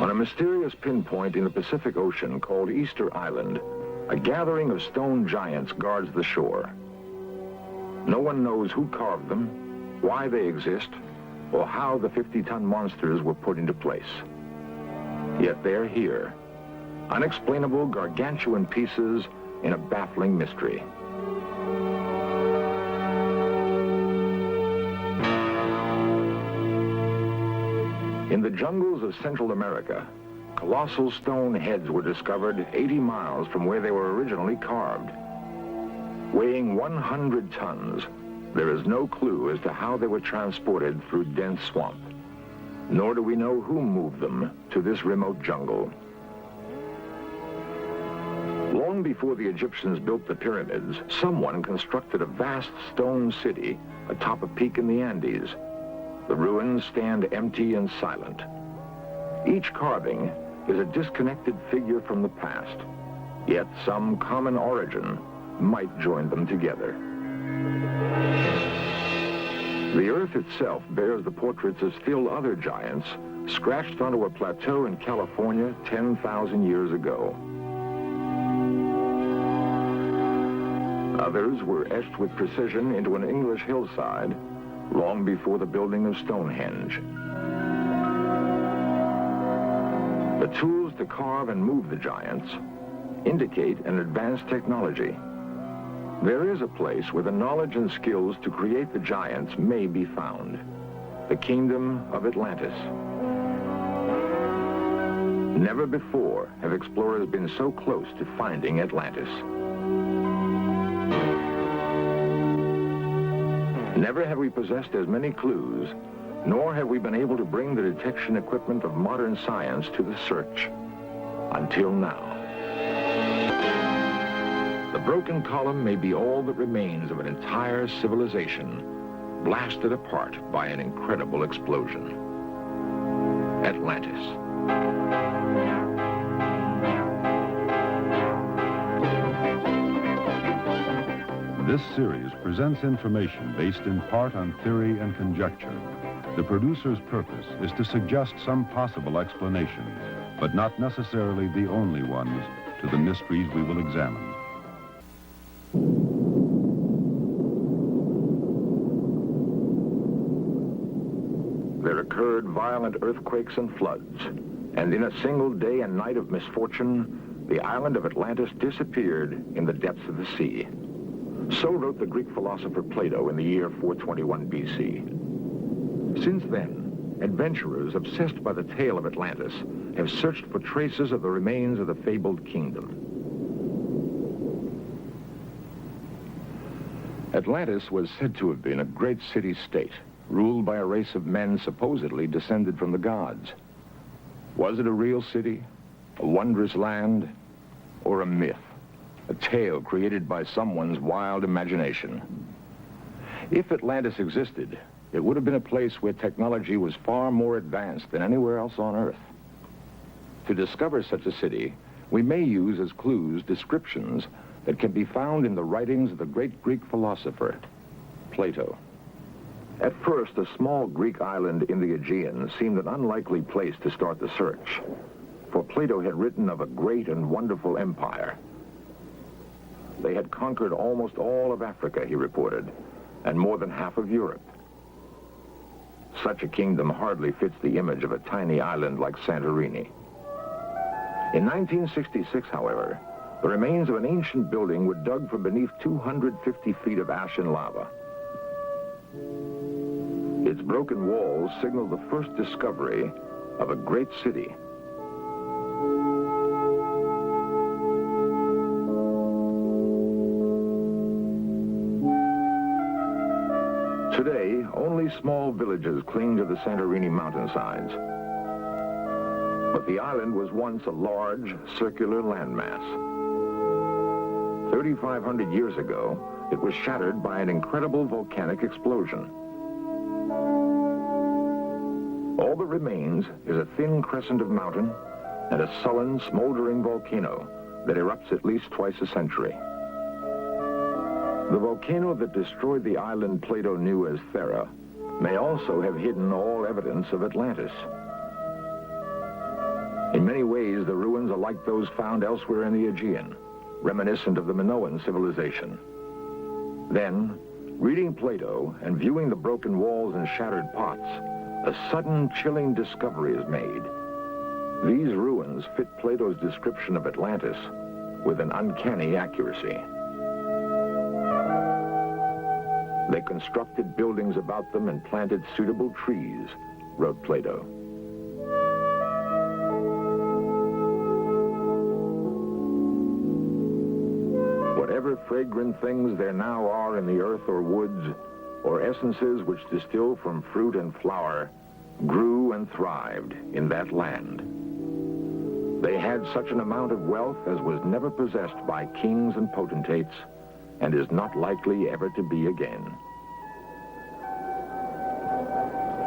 On a mysterious pinpoint in the Pacific Ocean called Easter Island, a gathering of stone giants guards the shore. No one knows who carved them, why they exist, or how the 50-ton monsters were put into place. Yet they're here, unexplainable gargantuan pieces in a baffling mystery. In the jungles of Central America, colossal stone heads were discovered 80 miles from where they were originally carved. Weighing 100 tons, there is no clue as to how they were transported through dense swamp, nor do we know who moved them to this remote jungle. Long before the Egyptians built the pyramids, someone constructed a vast stone city atop a peak in the Andes. The ruins stand empty and silent. Each carving is a disconnected figure from the past, yet some common origin might join them together. The earth itself bears the portraits of still other giants scratched onto a plateau in California 10,000 years ago. Others were etched with precision into an English hillside long before the building of Stonehenge. The tools to carve and move the giants indicate an advanced technology. There is a place where the knowledge and skills to create the giants may be found: the kingdom of Atlantis. Never before have explorers been so close to finding Atlantis. Never have we possessed as many clues, nor have we been able to bring the detection equipment of modern science to the search. Until now. The broken column may be all that remains of an entire civilization, blasted apart by an incredible explosion. Atlantis. This series presents information based in part on theory and conjecture. The producer's purpose is to suggest some possible explanations, but not necessarily the only ones, to the mysteries we will examine. There occurred violent earthquakes and floods, and in a single day and night of misfortune, the island of Atlantis disappeared in the depths of the sea. So wrote the Greek philosopher Plato in the year 421 BC. Since then, adventurers obsessed by the tale of Atlantis have searched for traces of the remains of the fabled kingdom. Atlantis was said to have been a great city-state, ruled by a race of men supposedly descended from the gods. Was it a real city, a wondrous land, or a myth? A tale created by someone's wild imagination. If Atlantis existed, it would have been a place where technology was far more advanced than anywhere else on Earth. To discover such a city, we may use as clues descriptions that can be found in the writings of the great Greek philosopher, Plato. At first, a small Greek island in the Aegean seemed an unlikely place to start the search, for Plato had written of a great and wonderful empire. They had conquered almost all of Africa, he reported, and more than half of Europe. Such a kingdom hardly fits the image of a tiny island like Santorini. In 1966, however, the remains of an ancient building were dug from beneath 250 feet of ash and lava. Its broken walls signal the first discovery of a great city. Today, only small villages cling to the Santorini mountainsides. But the island was once a large, circular landmass. 3,500 years ago, it was shattered by an incredible volcanic explosion. All that remains is a thin crescent of mountain and a sullen, smoldering volcano that erupts at least twice a century. The volcano that destroyed the island Plato knew as Thera may also have hidden all evidence of Atlantis. In many ways, the ruins are like those found elsewhere in the Aegean, reminiscent of the Minoan civilization. Then, reading Plato and viewing the broken walls and shattered pots, a sudden, chilling discovery is made. These ruins fit Plato's description of Atlantis with an uncanny accuracy. They constructed buildings about them and planted suitable trees, wrote Plato. Whatever fragrant things there now are in the earth or woods, or essences which distill from fruit and flower, grew and thrived in that land. They had such an amount of wealth as was never possessed by kings and potentates, and is not likely ever to be again.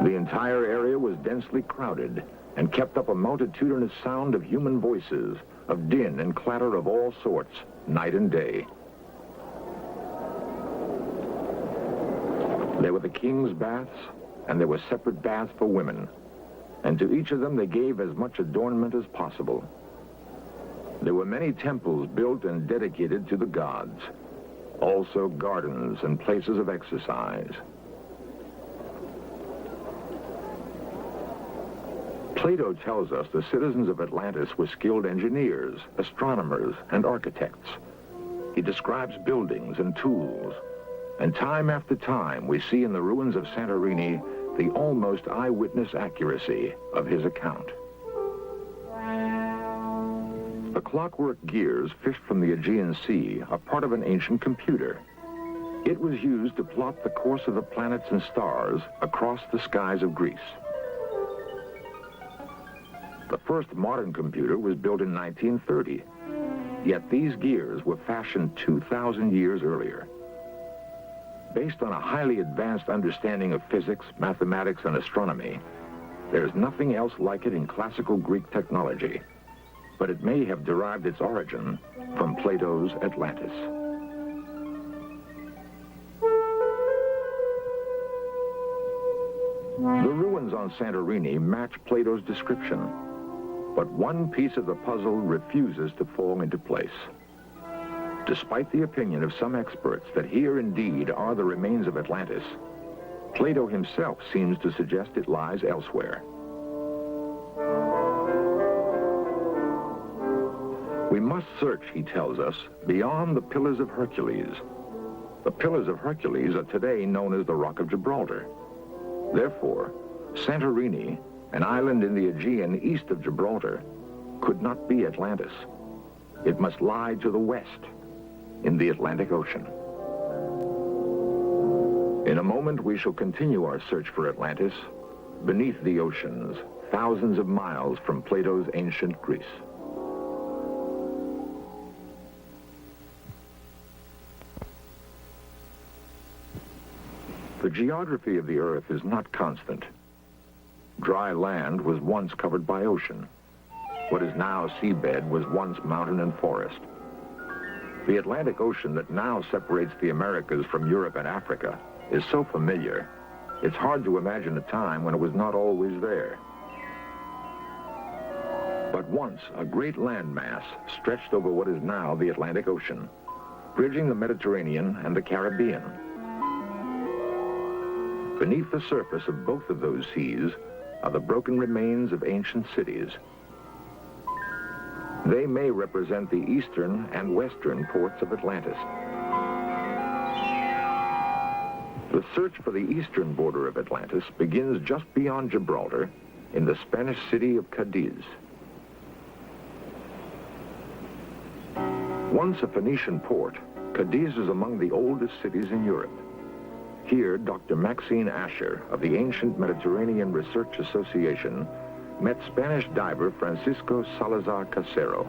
The entire area was densely crowded and kept up a multitudinous sound of human voices, of din and clatter of all sorts, night and day. There were the king's baths, and there were separate baths for women, and to each of them they gave as much adornment as possible. There were many temples built and dedicated to the gods, also gardens and places of exercise. Plato tells us the citizens of Atlantis were skilled engineers, astronomers, and architects. He describes buildings and tools, and time after time we see in the ruins of Santorini the almost eyewitness accuracy of his account. The clockwork gears fished from the Aegean Sea are part of an ancient computer. It was used to plot the course of the planets and stars across the skies of Greece. The first modern computer was built in 1930, yet these gears were fashioned 2,000 years earlier. Based on a highly advanced understanding of physics, mathematics, and astronomy, there's nothing else like it in classical Greek technology, but it may have derived its origin from Plato's Atlantis. The ruins on Santorini match Plato's description, but one piece of the puzzle refuses to fall into place. Despite the opinion of some experts that here indeed are the remains of Atlantis, Plato himself seems to suggest it lies elsewhere. We must search, he tells us, beyond the Pillars of Hercules. The Pillars of Hercules are today known as the Rock of Gibraltar. Therefore, Santorini, an island in the Aegean east of Gibraltar, could not be Atlantis. It must lie to the west, in the Atlantic Ocean. In a moment, we shall continue our search for Atlantis beneath the oceans, thousands of miles from Plato's ancient Greece. The geography of the Earth is not constant. Dry land was once covered by ocean. What is now seabed was once mountain and forest. The Atlantic Ocean that now separates the Americas from Europe and Africa is so familiar, it's hard to imagine a time when it was not always there. But once, a great landmass stretched over what is now the Atlantic Ocean, bridging the Mediterranean and the Caribbean. Beneath the surface of both of those seas are the broken remains of ancient cities. They may represent the eastern and western ports of Atlantis. The search for the eastern border of Atlantis begins just beyond Gibraltar in the Spanish city of Cadiz. Once a Phoenician port, Cadiz is among the oldest cities in Europe. Here, Dr. Maxine Asher of the Ancient Mediterranean Research Association met Spanish diver Francisco Salazar Casero.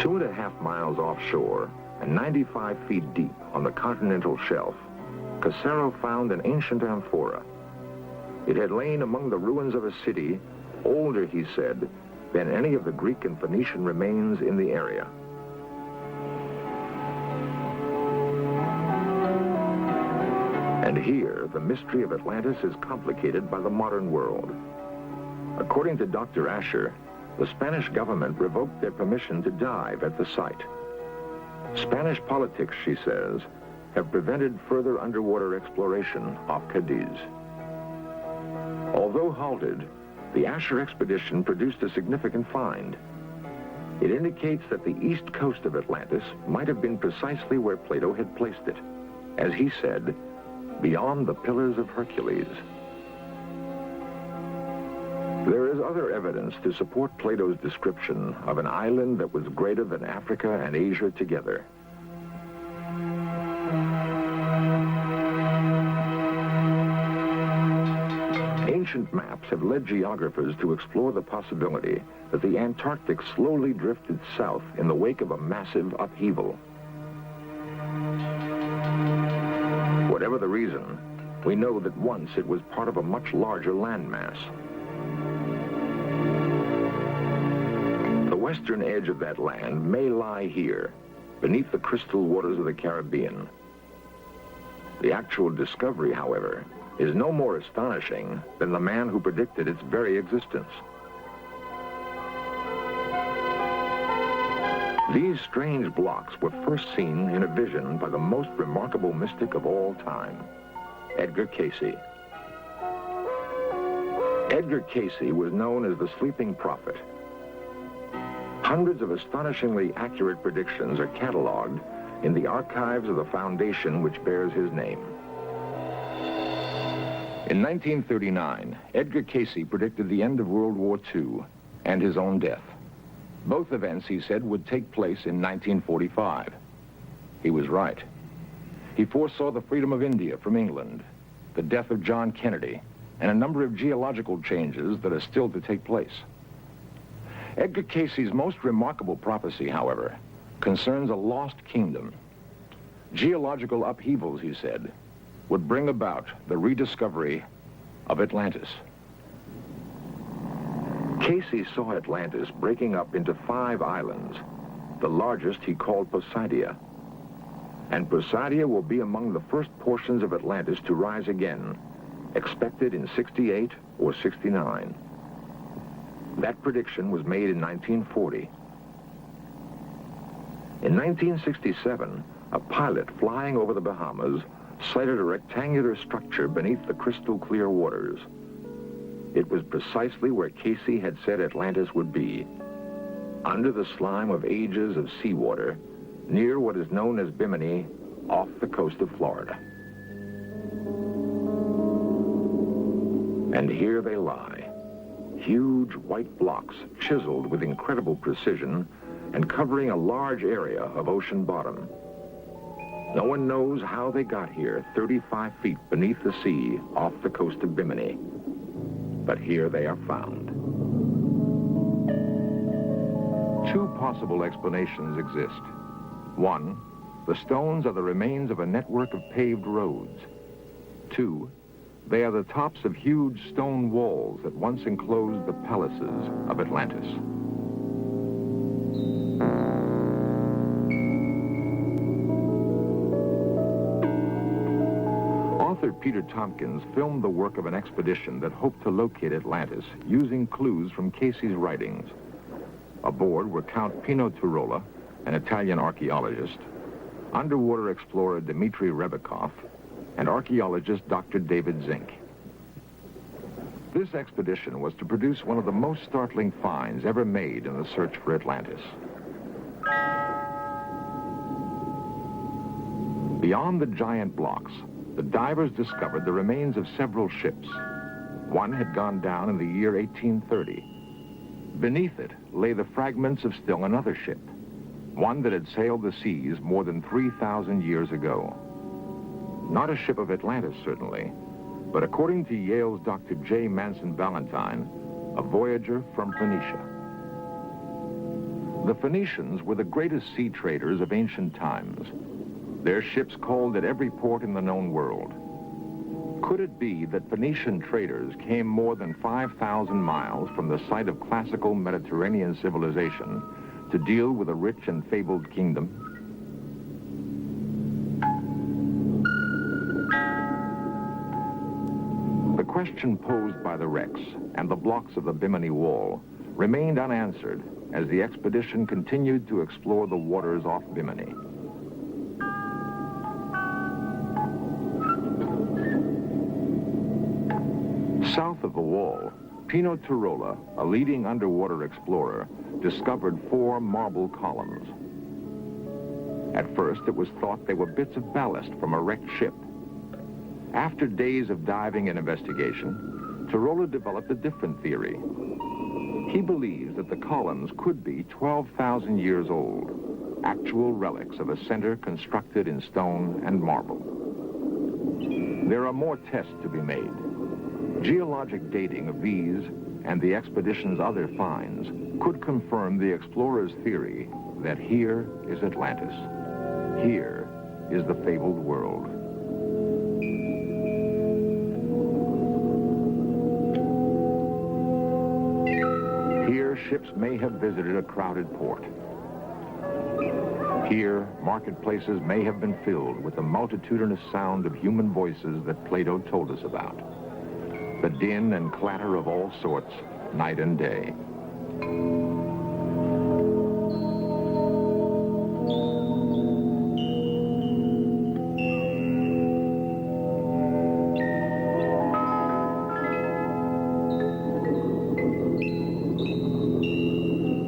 Two and a half miles offshore and 95 feet deep on the continental shelf, Casero found an ancient amphora. It had lain among the ruins of a city, older, he said, than any of the Greek and Phoenician remains in the area. And And here, the mystery of Atlantis is complicated by the modern world. According to Dr. Asher, the Spanish government revoked their permission to dive at the site. Spanish politics, she says, have prevented further underwater exploration off Cadiz. Although halted, the Asher expedition produced a significant find. It indicates that the east coast of Atlantis might have been precisely where Plato had placed it, as he said, beyond the Pillars of Hercules. There is other evidence to support Plato's description of an island that was greater than Africa and Asia together. Ancient maps have led geographers to explore the possibility that the Antarctic slowly drifted south in the wake of a massive upheaval. Whatever the reason, we know that once it was part of a much larger landmass. The western edge of that land may lie here, beneath the crystal waters of the Caribbean. The actual discovery, however, is no more astonishing than the man who predicted its very existence. These strange blocks were first seen in a vision by the most remarkable mystic of all time, Edgar Cayce. Edgar Cayce was known as the sleeping prophet. Hundreds of astonishingly accurate predictions are cataloged in the archives of the foundation which bears his name. In 1939, Edgar Cayce predicted the end of World War II and his own death. Both events, he said, would take place in 1945. He was right. He foresaw the freedom of India from England, the death of John Kennedy, and a number of geological changes that are still to take place. Edgar Cayce's most remarkable prophecy, however, concerns a lost kingdom. Geological upheavals, he said, would bring about the rediscovery of Atlantis. Cayce saw Atlantis breaking up into 5 islands. The largest he called Poseidia. And Poseidia will be among the first portions of Atlantis to rise again, expected in 68 or 69. That prediction was made in 1940. In 1967, a pilot flying over the Bahamas sighted a rectangular structure beneath the crystal clear waters. It was precisely where Cayce had said Atlantis would be, under the slime of ages of seawater, near what is known as Bimini, off the coast of Florida. And here they lie, huge white blocks chiseled with incredible precision and covering a large area of ocean bottom. No one knows how they got here 35 feet beneath the sea off the coast of Bimini. But here they are found. 2 possible explanations exist. 1, the stones are the remains of a network of paved roads. 2, they are the tops of huge stone walls that once enclosed the palaces of Atlantis. Author Peter Tompkins filmed the work of an expedition that hoped to locate Atlantis using clues from Cayce's writings. Aboard were Count Pino Turola, an Italian archaeologist, underwater explorer Dmitry Rebekov, and archaeologist Dr. David Zink. This expedition was to produce one of the most startling finds ever made in the search for Atlantis. Beyond the giant blocks, the divers discovered the remains of several ships. One had gone down in the year 1830. Beneath it lay the fragments of still another ship, one that had sailed the seas more than 3,000 years ago. Not a ship of Atlantis, certainly, but according to Yale's Dr. J. Manson Valentine, a voyager from Phoenicia. The Phoenicians were the greatest sea traders of ancient times. Their ships called at every port in the known world. Could it be that Phoenician traders came more than 5,000 miles from the site of classical Mediterranean civilization to deal with a rich and fabled kingdom? question posed by the wrecks and the blocks of the Bimini Wall remained unanswered as the expedition continued to explore the waters off Bimini. South of the wall, Pino Turola, a leading underwater explorer, discovered 4 marble columns. At first, it was thought they were bits of ballast from a wrecked ship. After days of diving and investigation, Turola developed a different theory. He believes that the columns could be 12,000 years old, actual relics of a center constructed in stone and marble. There are more tests to be made. Geologic dating of these and the expedition's other finds could confirm the explorers' theory that here is Atlantis. Here is the fabled world. Here, ships may have visited a crowded port. Here, marketplaces may have been filled with the multitudinous sound of human voices that Plato told us about. The din and clatter of all sorts, night and day.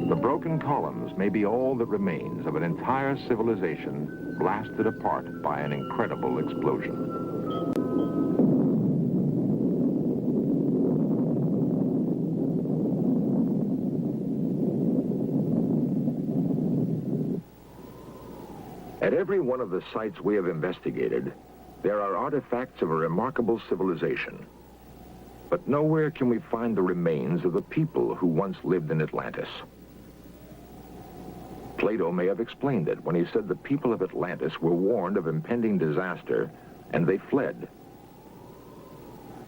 The broken columns may be all that remains of an entire civilization blasted apart by an incredible explosion. At every one of the sites we have investigated, there are artifacts of a remarkable civilization. But nowhere can we find the remains of the people who once lived in Atlantis. Plato may have explained it when he said the people of Atlantis were warned of impending disaster, and they fled.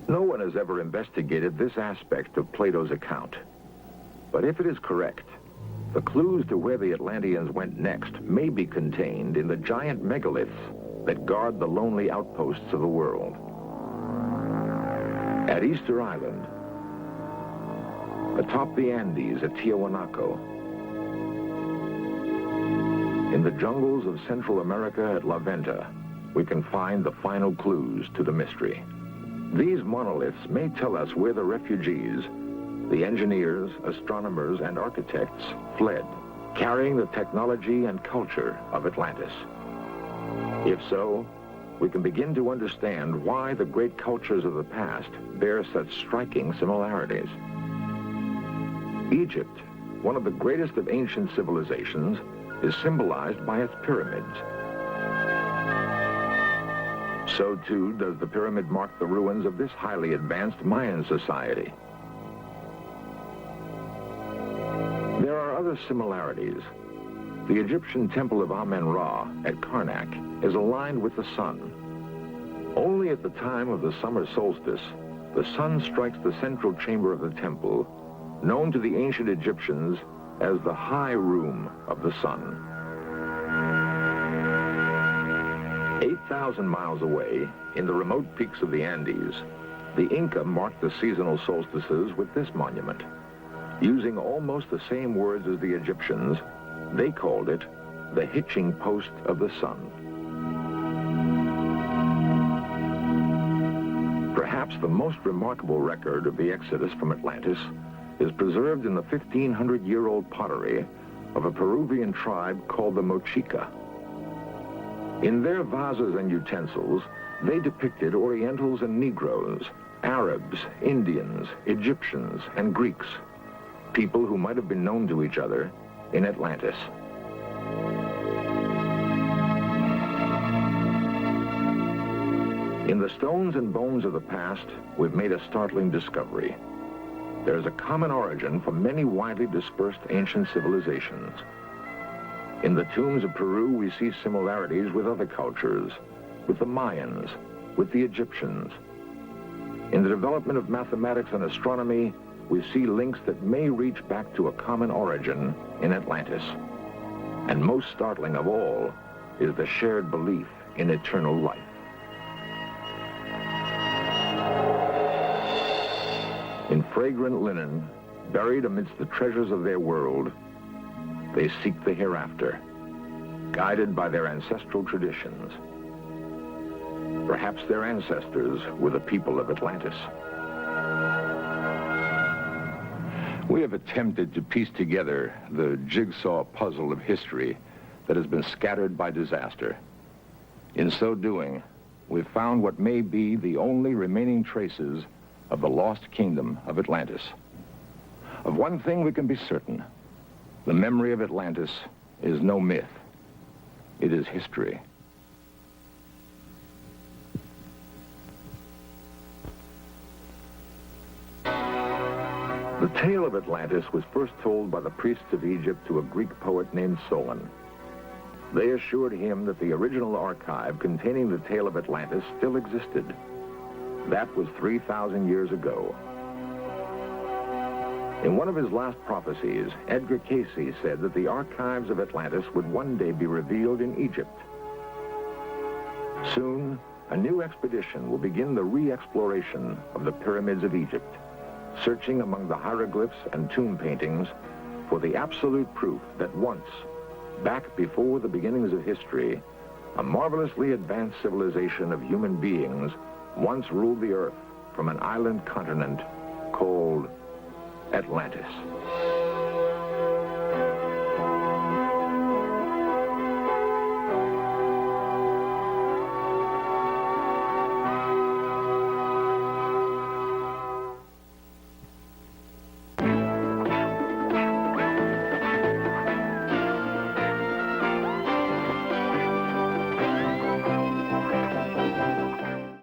No one has ever investigated this aspect of Plato's account. But if it is correct, the clues to where the Atlanteans went next may be contained in the giant megaliths that guard the lonely outposts of the world. At Easter Island, atop the Andes at Tiahuanaco, in the jungles of Central America at La Venta, we can find the final clues to the mystery. These monoliths may tell us where the refugees, the engineers, astronomers, and architects fled, carrying the technology and culture of Atlantis. If so, we can begin to understand why the great cultures of the past bear such striking similarities. Egypt, one of the greatest of ancient civilizations, is symbolized by its pyramids. So too does the pyramid mark the ruins of this highly advanced Mayan society. There are other similarities. The Egyptian temple of Amen-Ra at Karnak is aligned with the sun. Only at the time of the summer solstice, the sun strikes the central chamber of the temple, known to the ancient Egyptians as the high room of the sun. 8,000 miles away, in the remote peaks of the Andes, the Inca marked the seasonal solstices with this monument. Using almost the same words as the Egyptians, they called it the hitching post of the sun. Perhaps the most remarkable record of the exodus from Atlantis is preserved in the 1,500-year-old pottery of a Peruvian tribe called the Mochica. In their vases and utensils, they depicted Orientals and Negroes, Arabs, Indians, Egyptians, and Greeks, people who might have been known to each other in Atlantis. In the stones and bones of the past, we've made a startling discovery. There is a common origin for many widely dispersed ancient civilizations. In the tombs of Peru, we see similarities with other cultures, with the Mayans, with the Egyptians. In the development of mathematics and astronomy, we see links that may reach back to a common origin in Atlantis. And most startling of all is the shared belief in eternal life. In fragrant linen, buried amidst the treasures of their world, they seek the hereafter, guided by their ancestral traditions. Perhaps their ancestors were the people of Atlantis. We have attempted to piece together the jigsaw puzzle of history that has been scattered by disaster. In so doing, we've found what may be the only remaining traces of the lost kingdom of Atlantis. Of one thing we can be certain: the memory of Atlantis is no myth. It is history. The tale of Atlantis was first told by the priests of Egypt to a Greek poet named Solon. They assured him that the original archive containing the tale of Atlantis still existed. That was 3,000 years ago. In one of his last prophecies, Edgar Cayce said that the archives of Atlantis would one day be revealed in Egypt. Soon, a new expedition will begin the re-exploration of the pyramids of Egypt, searching among the hieroglyphs and tomb paintings for the absolute proof that once, back before the beginnings of history, a marvelously advanced civilization of human beings once ruled the earth from an island continent called Atlantis.